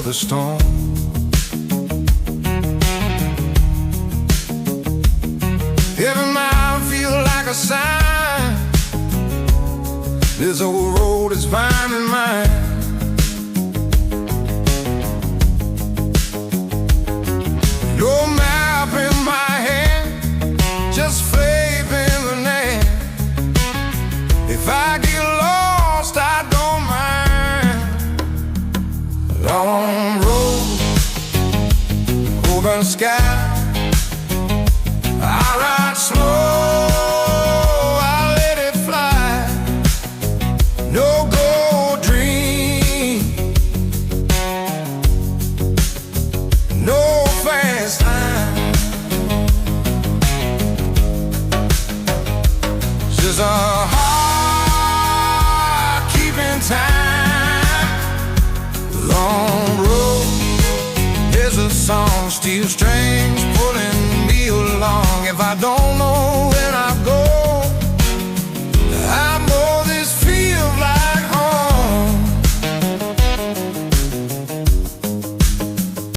the storm. Every mile feel like a sign. This old road is finding mine. No map in my hand, just faith in the land. If I get lost, I don't mind. Long road, open sky. I ride slow, I let it fly. No gold dream, no fast line. Just a heart keeping time. Long road, there's a song still strange.